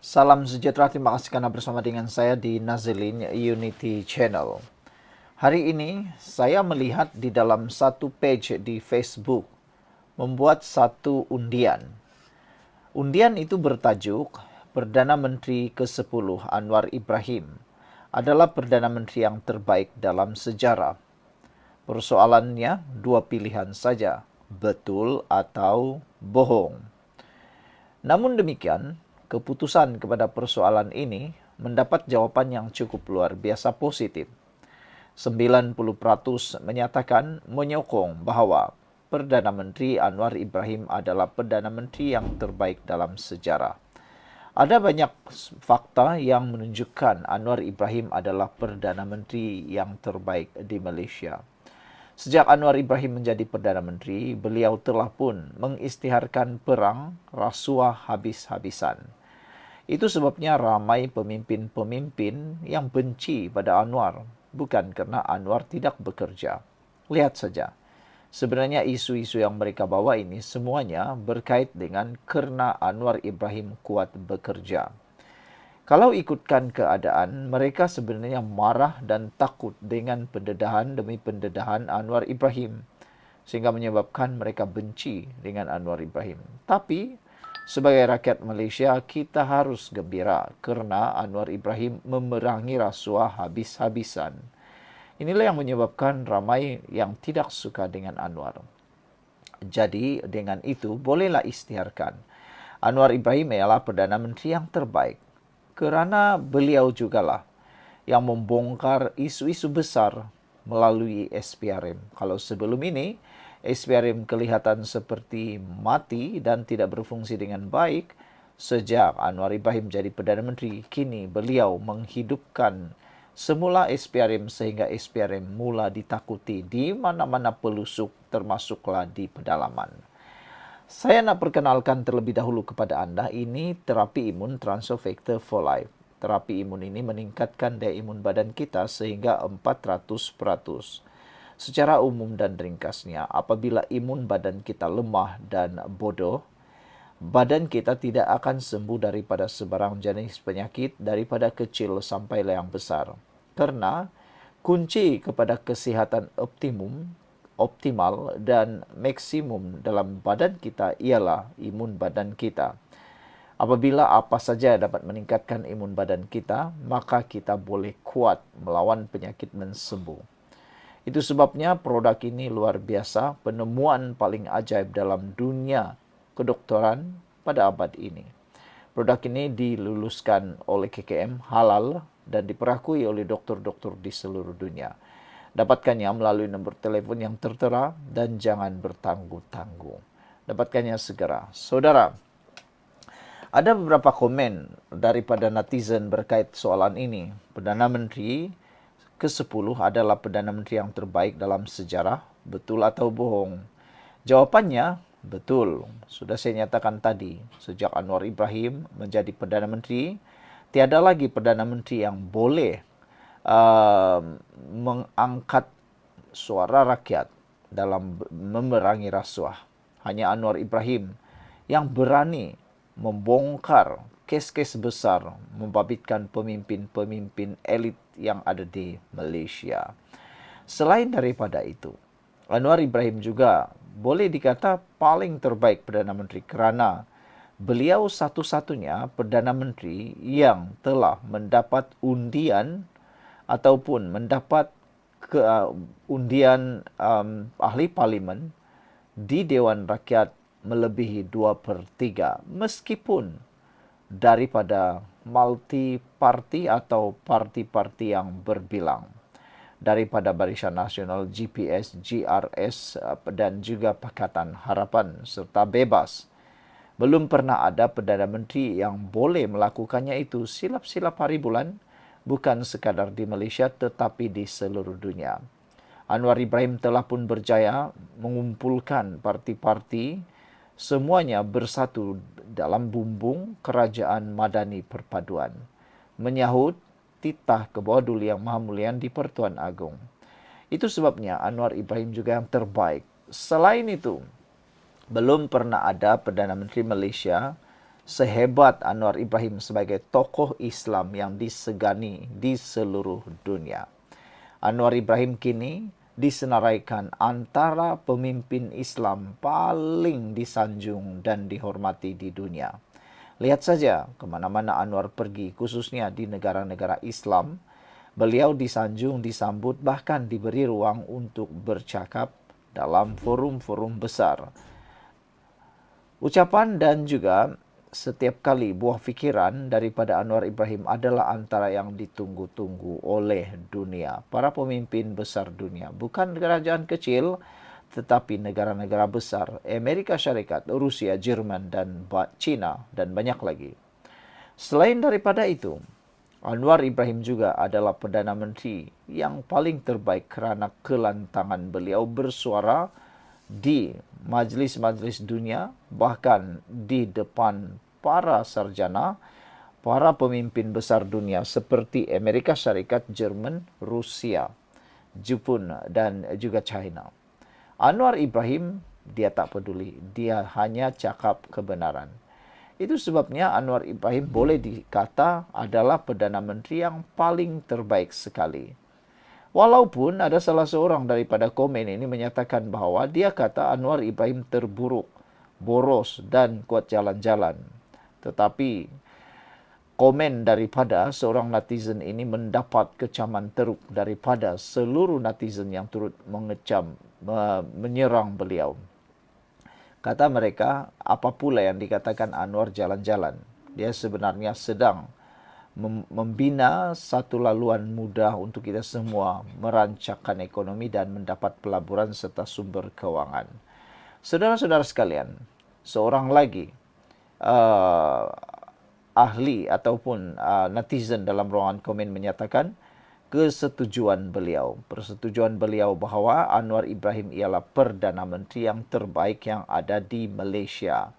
Salam sejahtera, terima kasih karena bersama dengan saya di Nazilin Unity Channel. Hari ini saya melihat di dalam satu page di Facebook membuat satu undian. Undian itu bertajuk Perdana Menteri ke-10 Anwar Ibrahim adalah Perdana Menteri yang terbaik dalam sejarah. Persoalannya dua pilihan saja, betul atau bohong. Namun demikian, keputusan kepada persoalan ini mendapat jawaban yang cukup luar biasa positif. 90% menyatakan menyokong bahwa Perdana Menteri Anwar Ibrahim adalah Perdana Menteri yang terbaik dalam sejarah. Ada banyak fakta yang menunjukkan Anwar Ibrahim adalah Perdana Menteri yang terbaik di Malaysia. Sejak Anwar Ibrahim menjadi Perdana Menteri, beliau telah pun mengisytiharkan perang rasuah habis-habisan. Itu sebabnya ramai pemimpin-pemimpin yang benci pada Anwar, bukan kerana Anwar tidak bekerja. Lihat saja, sebenarnya isu-isu yang mereka bawa ini semuanya berkait dengan kerana Anwar Ibrahim kuat bekerja. Kalau ikutkan keadaan, mereka sebenarnya marah dan takut dengan pendedahan demi pendedahan Anwar Ibrahim, sehingga menyebabkan mereka benci dengan Anwar Ibrahim. Tapi, sebagai rakyat Malaysia, kita harus gembira kerana Anwar Ibrahim memerangi rasuah habis-habisan. Inilah yang menyebabkan ramai yang tidak suka dengan Anwar. Jadi, dengan itu, bolehlah isytiharkan. Anwar Ibrahim ialah Perdana Menteri yang terbaik kerana beliau jugalah yang membongkar isu-isu besar melalui SPRM. Kalau sebelum ini, SPRM kelihatan seperti mati dan tidak berfungsi dengan baik, sejak Anwar Ibrahim jadi Perdana Menteri, kini beliau menghidupkan semula SPRM sehingga SPRM mula ditakuti di mana-mana pelusuk termasuklah di pedalaman. Saya nak perkenalkan terlebih dahulu kepada anda, ini terapi imun Transfer Factor for Life. Terapi imun ini meningkatkan daya imun badan kita sehingga 400%. Secara umum dan ringkasnya, apabila imun badan kita lemah dan bodoh, badan kita tidak akan sembuh daripada sebarang jenis penyakit daripada kecil sampai yang besar. Karena kunci kepada kesihatan optimal dan maksimum dalam badan kita ialah imun badan kita. Apabila apa saja dapat meningkatkan imun badan kita, maka kita boleh kuat melawan penyakit dan sembuh. Itu sebabnya produk ini luar biasa, penemuan paling ajaib dalam dunia kedokteran pada abad ini. Produk ini diluluskan oleh KKM halal dan diperakui oleh doktor-doktor di seluruh dunia. Dapatkannya melalui nombor telefon yang tertera dan jangan bertangguh-tangguh. Dapatkannya segera. Saudara, ada beberapa komen daripada netizen berkait soalan ini. Perdana Menteri ke-10 adalah Perdana Menteri yang terbaik dalam sejarah. Betul atau bohong? Jawapannya, betul. Sudah saya nyatakan tadi, sejak Anwar Ibrahim menjadi Perdana Menteri, tiada lagi Perdana Menteri yang boleh mengangkat suara rakyat dalam memerangi rasuah. Hanya Anwar Ibrahim yang berani membongkar kes-kes besar, membabitkan pemimpin-pemimpin elit yang ada di Malaysia. Selain daripada itu, Anwar Ibrahim juga boleh dikata paling terbaik Perdana Menteri kerana beliau satu-satunya Perdana Menteri yang telah mendapat undian ataupun mendapat undian ahli parlimen di Dewan Rakyat melebihi 2/3 meskipun daripada multi-parti atau parti-parti yang berbilang daripada Barisan Nasional, GPS, GRS dan juga Pakatan Harapan serta Bebas. Belum pernah ada Perdana Menteri yang boleh melakukannya itu silap-silap hari bulan, bukan sekadar di Malaysia tetapi di seluruh dunia. Anwar Ibrahim telah pun berjaya mengumpulkan parti-parti semuanya bersatu dalam bumbung kerajaan madani perpaduan, menyahut titah ke bawah Duli Yang Maha Mulia di Pertuan Agong. Itu sebabnya Anwar Ibrahim juga yang terbaik. Selain itu, belum pernah ada Perdana Menteri Malaysia sehebat Anwar Ibrahim sebagai tokoh Islam yang disegani di seluruh dunia. Anwar Ibrahim kini disenaraikan antara pemimpin Islam paling disanjung dan dihormati di dunia. Lihat saja kemana-mana Anwar pergi, khususnya di negara-negara Islam. Beliau disanjung, disambut, bahkan diberi ruang untuk bercakap dalam forum-forum besar. Ucapan dan juga setiap kali buah fikiran daripada Anwar Ibrahim adalah antara yang ditunggu-tunggu oleh dunia. Para pemimpin besar dunia, bukan kerajaan kecil, tetapi negara-negara besar, Amerika Syarikat, Rusia, Jerman, dan China, dan banyak lagi. Selain daripada itu, Anwar Ibrahim juga adalah Perdana Menteri yang paling terbaik kerana kelantangan beliau bersuara di majlis-majlis dunia, bahkan di depan para sarjana, para pemimpin besar dunia seperti Amerika Syarikat, Jerman, Rusia, Jepun, dan juga China. Anwar Ibrahim, dia tak peduli. Dia hanya cakap kebenaran. Itu sebabnya Anwar Ibrahim boleh dikata adalah Perdana Menteri yang paling terbaik sekali. Walaupun ada salah seorang daripada komen ini menyatakan bahawa dia kata Anwar Ibrahim terburuk, boros dan kuat jalan-jalan. Tetapi komen daripada seorang netizen ini mendapat kecaman teruk daripada seluruh netizen yang turut mengecam, menyerang beliau. Kata mereka, apa pula yang dikatakan Anwar jalan-jalan? Dia sebenarnya sedang membina satu laluan mudah untuk kita semua merancangkan ekonomi dan mendapat pelaburan serta sumber keuangan. Saudara-saudara sekalian, seorang lagi ahli ataupun netizen dalam ruangan komen menyatakan persetujuan beliau bahawa Anwar Ibrahim ialah Perdana Menteri yang terbaik yang ada di Malaysia.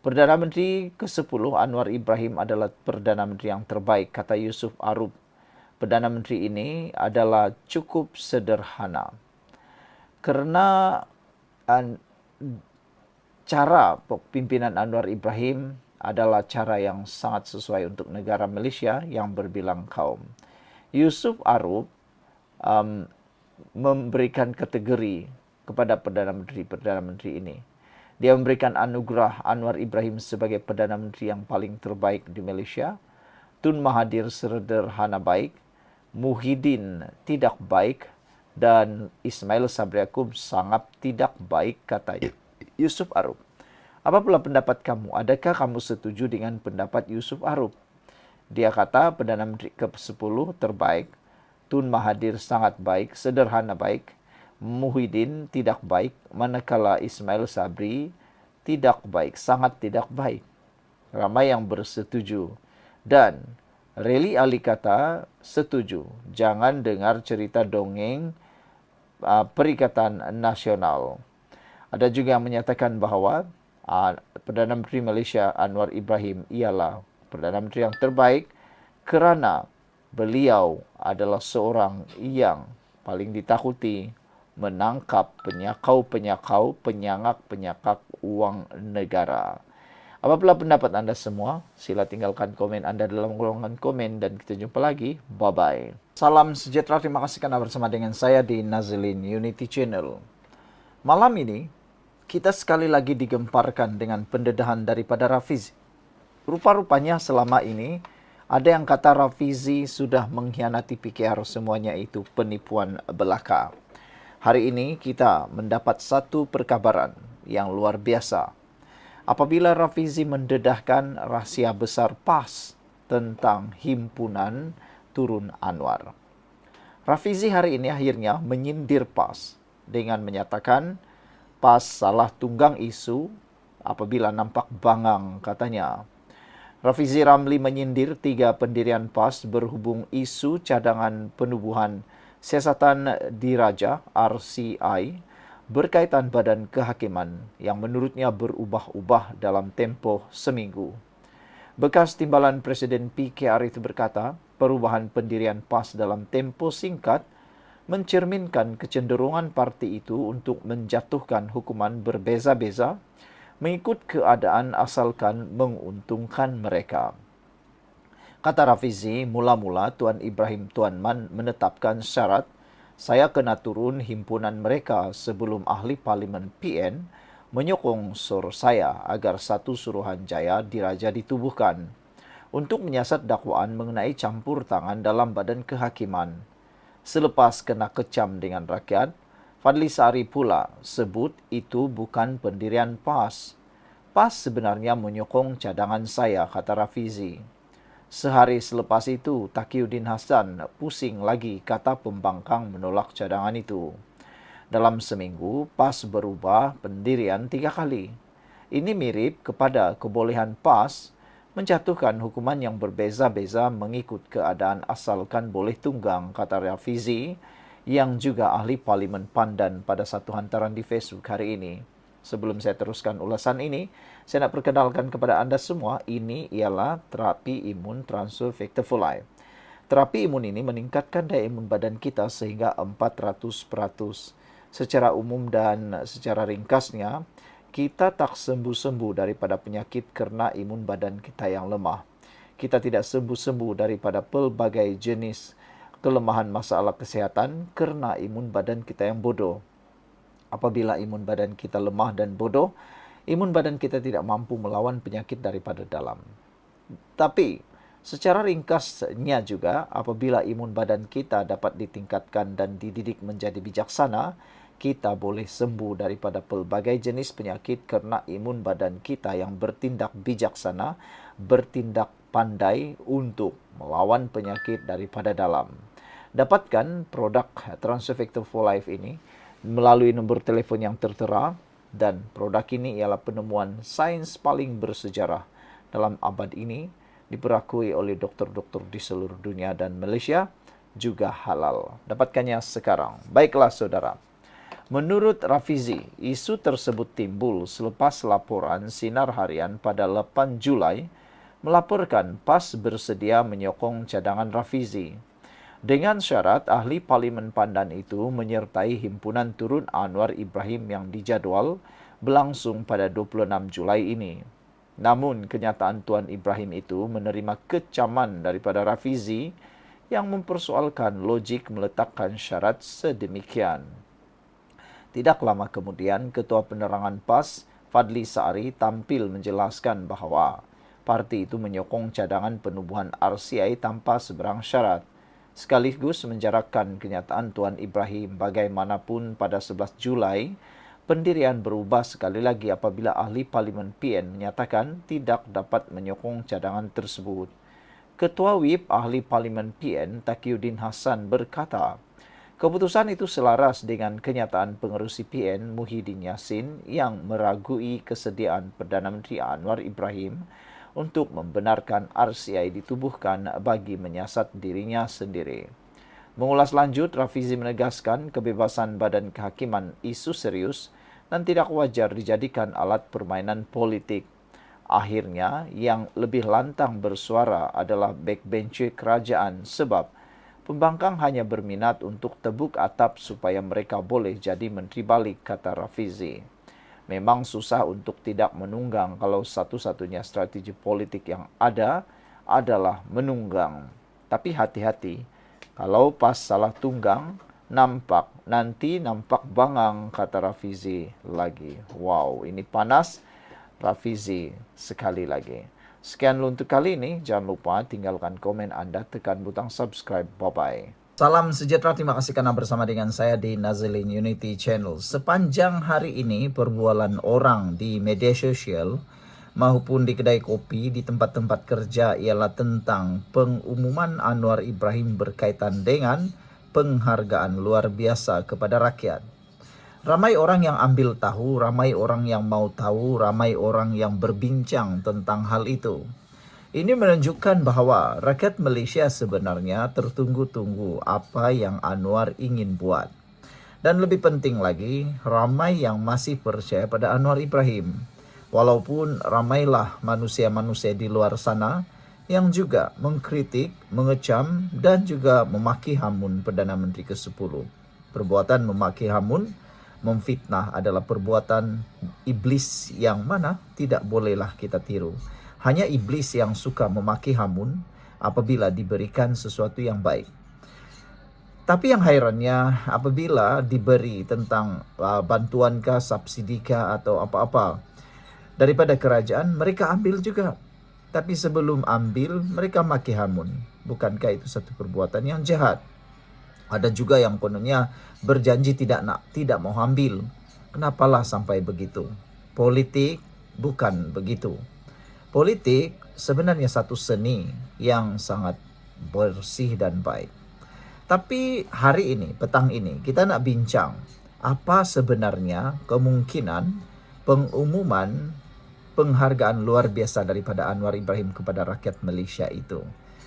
Perdana Menteri ke-10 Anwar Ibrahim adalah Perdana Menteri yang terbaik, kata Yusuf Arub. Perdana Menteri ini adalah cukup sederhana. Kerana cara pimpinan Anwar Ibrahim adalah cara yang sangat sesuai untuk negara Malaysia yang berbilang kaum. Yusuf Arub memberikan kategori kepada Perdana Menteri ini. Dia memberikan anugerah Anwar Ibrahim sebagai Perdana Menteri yang paling terbaik di Malaysia. Tun Mahathir sederhana baik, Muhyiddin tidak baik, dan Ismail Sabri Yaakob sangat tidak baik, kata Yusuf Arub. Apa pula pendapat kamu? Adakah kamu setuju dengan pendapat Yusuf Arub? Dia kata Perdana Menteri ke-10 terbaik, Tun Mahathir sangat baik, sederhana baik, Muhyiddin tidak baik, manakala Ismail Sabri tidak baik, sangat tidak baik. Ramai yang bersetuju. Dan Reli Ali kata setuju. Jangan dengar cerita dongeng Perikatan Nasional. Ada juga yang menyatakan bahawa Perdana Menteri Malaysia Anwar Ibrahim ialah Perdana Menteri yang terbaik kerana beliau adalah seorang yang paling ditakuti menangkap penyakau-penyakau, penyangak-penyakap uang negara. Apabila pendapat anda semua, sila tinggalkan komen anda dalam ruangan komen dan kita jumpa lagi. Bye-bye. Salam sejahtera, terima kasih kerana bersama dengan saya di Nazilin Unity Channel. Malam ini, kita sekali lagi digemparkan dengan pendedahan daripada Rafizi. Rupa-rupanya selama ini, ada yang kata Rafizi sudah mengkhianati PKR, semuanya itu penipuan belaka. Hari ini kita mendapat satu perkabaran yang luar biasa. Apabila Rafizi mendedahkan rahsia besar PAS tentang himpunan turun Anwar. Rafizi hari ini akhirnya menyindir PAS dengan menyatakan PAS salah tunggang isu apabila nampak bangang, katanya. Rafizi Ramli menyindir 3 pendirian PAS berhubung isu cadangan penubuhan siasatan diraja RCI berkaitan badan kehakiman yang menurutnya berubah-ubah dalam tempoh seminggu. Bekas timbalan Presiden PKR itu berkata, perubahan pendirian PAS dalam tempoh singkat mencerminkan kecenderungan parti itu untuk menjatuhkan hukuman berbeza-beza mengikut keadaan asalkan menguntungkan mereka. Kata Rafizi, mula-mula Tuan Ibrahim Tuan Man menetapkan syarat, saya kena turun himpunan mereka sebelum ahli parlimen PN menyokong sur saya agar satu Suruhanjaya diraja ditubuhkan untuk menyiasat dakwaan mengenai campur tangan dalam badan kehakiman. Selepas kena kecam dengan rakyat, Fadli Sari pula sebut itu bukan pendirian PAS. PAS sebenarnya menyokong cadangan saya, kata Rafizi. Sehari selepas itu, Taqiyuddin Hasan pusing lagi kata pembangkang menolak cadangan itu. Dalam seminggu, PAS berubah pendirian 3 kali. Ini mirip kepada kebolehan PAS menjatuhkan hukuman yang berbeza-beza mengikut keadaan asalkan boleh tunggang, kata Rafizi, yang juga ahli parlimen Pandan pada satu hantaran di Facebook hari ini. Sebelum saya teruskan ulasan ini, saya nak perkenalkan kepada anda semua, ini ialah terapi imun transfer factor for life. Terapi imun ini meningkatkan daya imun badan kita sehingga 400%. Secara umum dan secara ringkasnya, kita tak sembuh-sembuh daripada penyakit kerana imun badan kita yang lemah. Kita tidak sembuh-sembuh daripada pelbagai jenis kelemahan masalah kesihatan kerana imun badan kita yang bodoh. Apabila imun badan kita lemah dan bodoh, imun badan kita tidak mampu melawan penyakit daripada dalam. Tapi, secara ringkasnya juga, apabila imun badan kita dapat ditingkatkan dan dididik menjadi bijaksana, kita boleh sembuh daripada pelbagai jenis penyakit kerana imun badan kita yang bertindak bijaksana, bertindak pandai untuk melawan penyakit daripada dalam. Dapatkan produk Transfer Factor for Life ini melalui nombor telefon yang tertera, dan produk ini ialah penemuan sains paling bersejarah dalam abad ini, diperakui oleh doktor-doktor di seluruh dunia dan Malaysia, juga halal. Dapatkannya sekarang. Baiklah saudara. Menurut Rafizi, isu tersebut timbul selepas laporan Sinar Harian pada 8 Julai melaporkan PAS bersedia menyokong cadangan Rafizi. Dengan syarat ahli parlimen Pandan itu menyertai himpunan turun Anwar Ibrahim yang dijadual berlangsung pada 26 Julai ini. Namun, kenyataan Tuan Ibrahim itu menerima kecaman daripada Rafizi yang mempersoalkan logik meletakkan syarat sedemikian. Tidak lama kemudian, Ketua Penerangan PAS, Fadli Sari, tampil menjelaskan bahawa parti itu menyokong cadangan penubuhan RCI tanpa seberang syarat, sekaligus menjarakkan kenyataan Tuan Ibrahim bagaimanapun pada 11 Julai, pendirian berubah sekali lagi apabila ahli parlimen PN menyatakan tidak dapat menyokong cadangan tersebut. Ketua WIP ahli parlimen PN, Taqiyuddin Hasan, berkata, keputusan itu selaras dengan kenyataan pengerusi PN Muhyiddin Yassin yang meragui kesediaan Perdana Menteri Anwar Ibrahim untuk membenarkan RCI ditubuhkan bagi menyiasat dirinya sendiri. Mengulas lanjut, Rafizi menegaskan kebebasan badan kehakiman isu serius dan tidak wajar dijadikan alat permainan politik. Akhirnya, yang lebih lantang bersuara adalah backbencher kerajaan sebab pembangkang hanya berminat untuk tebuk atap supaya mereka boleh jadi menteri balik, kata Rafizi. Memang susah untuk tidak menunggang kalau satu-satunya strategi politik yang ada adalah menunggang. Tapi hati-hati, kalau pas salah tunggang, nanti nampak bangang, kata Rafizi lagi. Wow, ini panas Rafizi sekali lagi. Sekian untuk kali ini. Jangan lupa tinggalkan komen anda, tekan butang subscribe. Bye-bye. Salam sejahtera, terima kasih karena bersama dengan saya di Nazilin Unity Channel. Sepanjang hari ini, perbualan orang di media sosial maupun di kedai kopi, di tempat-tempat kerja ialah tentang pengumuman Anwar Ibrahim berkaitan dengan penghargaan luar biasa kepada rakyat. Ramai orang yang ambil tahu, ramai orang yang mau tahu, ramai orang yang berbincang tentang hal itu. Ini menunjukkan bahawa rakyat Malaysia sebenarnya tertunggu-tunggu apa yang Anwar ingin buat. Dan lebih penting lagi, ramai yang masih percaya pada Anwar Ibrahim. Walaupun ramailah manusia-manusia di luar sana yang juga mengkritik, mengecam dan juga memaki hamun Perdana Menteri ke-10. Perbuatan memaki hamun memfitnah adalah perbuatan iblis yang mana tidak bolehlah kita tiru. Hanya iblis yang suka memaki hamun apabila diberikan sesuatu yang baik. Tapi yang hairannya apabila diberi tentang bantuankah, subsidikah atau apa-apa daripada kerajaan, mereka ambil juga. Tapi sebelum ambil, mereka maki hamun. Bukankah itu satu perbuatan yang jahat? Ada juga yang kononnya berjanji tidak mau ambil. Kenapalah sampai begitu? Politik bukan begitu. Politik sebenarnya satu seni yang sangat bersih dan baik. Tapi hari ini, petang ini, kita nak bincang apa sebenarnya kemungkinan pengumuman penghargaan luar biasa daripada Anwar Ibrahim kepada rakyat Malaysia itu.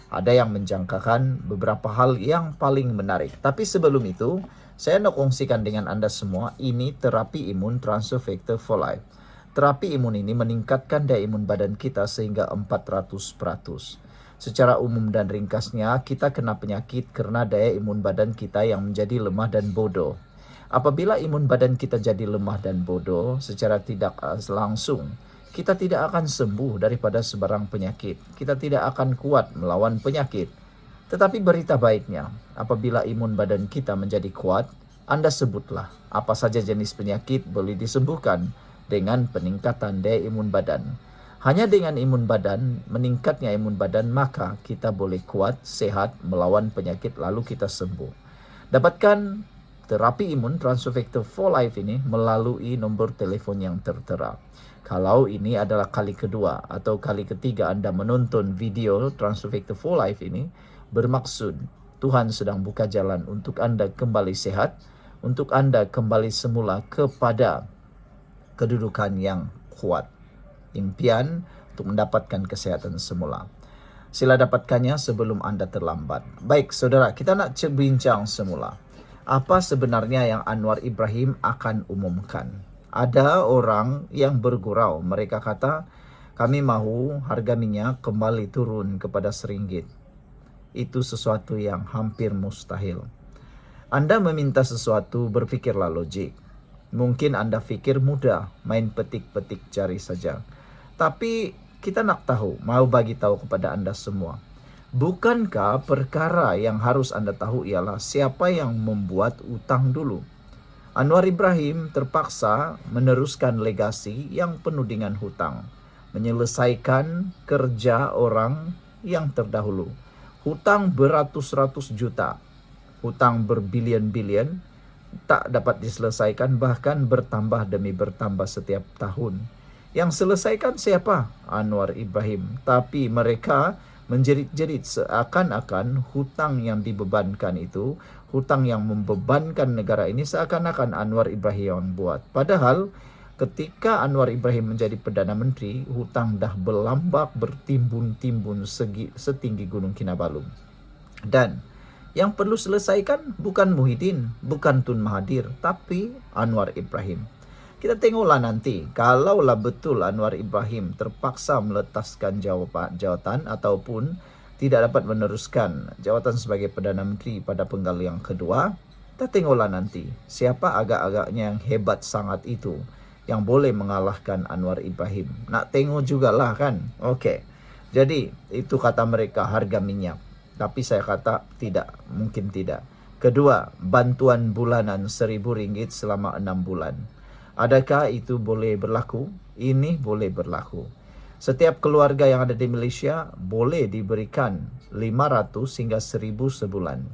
Ada yang menjangkakan beberapa hal yang paling menarik. Tapi sebelum itu, saya nak kongsikan dengan anda semua, ini terapi imun transfer factor for life. Terapi imun ini meningkatkan daya imun badan kita sehingga 400%. Secara umum dan ringkasnya, kita kena penyakit karena daya imun badan kita yang menjadi lemah dan bodoh. Apabila imun badan kita jadi lemah dan bodoh, secara tidak langsung, kita tidak akan sembuh daripada sebarang penyakit. Kita tidak akan kuat melawan penyakit. Tetapi berita baiknya, apabila imun badan kita menjadi kuat, anda sebutlah apa saja jenis penyakit boleh disembuhkan dengan peningkatan daya imun badan. Hanya dengan imun badan, meningkatnya imun badan, maka kita boleh kuat, sehat, melawan penyakit lalu kita sembuh. Dapatkan terapi imun transfer factor for life ini melalui nombor telefon yang tertera. Kalau ini adalah kali kedua atau kali ketiga anda menonton video transfer factor for life ini, bermaksud Tuhan sedang buka jalan untuk anda kembali sehat, untuk anda kembali semula kepada kedudukan yang kuat. Impian untuk mendapatkan kesehatan semula. Sila dapatkannya sebelum anda terlambat. Baik saudara, kita nak bincang semula. Apa sebenarnya yang Anwar Ibrahim akan umumkan? Ada orang yang bergurau. Mereka kata, kami mahu harga minyak kembali turun kepada RM1. Itu sesuatu yang hampir mustahil. Anda meminta sesuatu, berfikirlah logik. Mungkin anda fikir mudah, main petik-petik cari saja. Tapi kita nak tahu, mau bagi tahu kepada anda semua. Bukankah perkara yang harus anda tahu ialah siapa yang membuat utang dulu? Anwar Ibrahim terpaksa meneruskan legasi yang penuh dengan hutang. Menyelesaikan kerja orang yang terdahulu. Hutang beratus-ratus juta. Hutang berbilion-bilion. Tak dapat diselesaikan, bahkan bertambah demi bertambah setiap tahun. Yang selesaikan siapa? Anwar Ibrahim. Tapi mereka menjerit-jerit seakan-akan hutang yang dibebankan itu, hutang yang membebankan negara ini seakan-akan Anwar Ibrahim yang buat. Padahal ketika Anwar Ibrahim menjadi Perdana Menteri, hutang dah berlambak bertimbun-timbun setinggi Gunung Kinabalu. Dan yang perlu selesaikan bukan Muhyiddin, bukan Tun Mahathir, tapi Anwar Ibrahim. Kita tengoklah nanti, kalaulah betul Anwar Ibrahim terpaksa meletaskan jawatan ataupun tidak dapat meneruskan jawatan sebagai Perdana Menteri pada penggal yang kedua, kita tengoklah nanti siapa agak-agaknya yang hebat sangat itu yang boleh mengalahkan Anwar Ibrahim. Nak tengok jugalah kan? Okey. Jadi itu kata mereka harga minyak. Tapi saya kata tidak, mungkin tidak. Kedua, bantuan bulanan RM1,000 selama 6 bulan. Adakah itu boleh berlaku? Ini boleh berlaku. Setiap keluarga yang ada di Malaysia boleh diberikan 500 hingga 1,000 sebulan.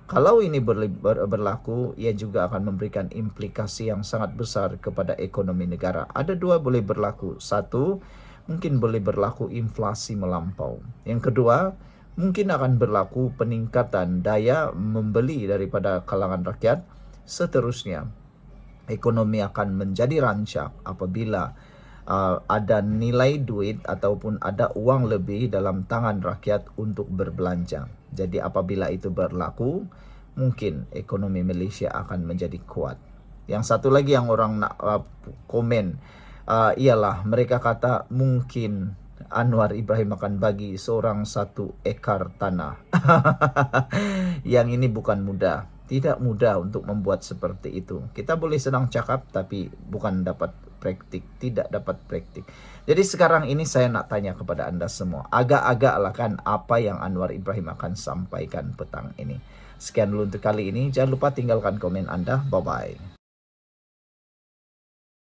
Kalau ini berlaku, ia juga akan memberikan implikasi yang sangat besar kepada ekonomi negara. Ada dua boleh berlaku. Satu, mungkin boleh berlaku inflasi melampau. Yang kedua, mungkin akan berlaku peningkatan daya membeli daripada kalangan rakyat. Seterusnya, ekonomi akan menjadi rancak apabila ada nilai duit ataupun ada uang lebih dalam tangan rakyat untuk berbelanja. Jadi apabila itu berlaku, mungkin ekonomi Malaysia akan menjadi kuat. Yang satu lagi yang orang nak komen ialah mereka kata mungkin Anwar Ibrahim akan bagi seorang 1 ekar tanah. Yang ini bukan mudah. Tidak mudah untuk membuat seperti itu. Kita boleh senang cakap tapi bukan dapat praktik, tidak dapat praktik. Jadi sekarang ini saya nak tanya kepada Anda semua, agak-agaklah kan apa yang Anwar Ibrahim akan sampaikan petang ini. Sekian dulu untuk kali ini, jangan lupa tinggalkan komen Anda, bye-bye.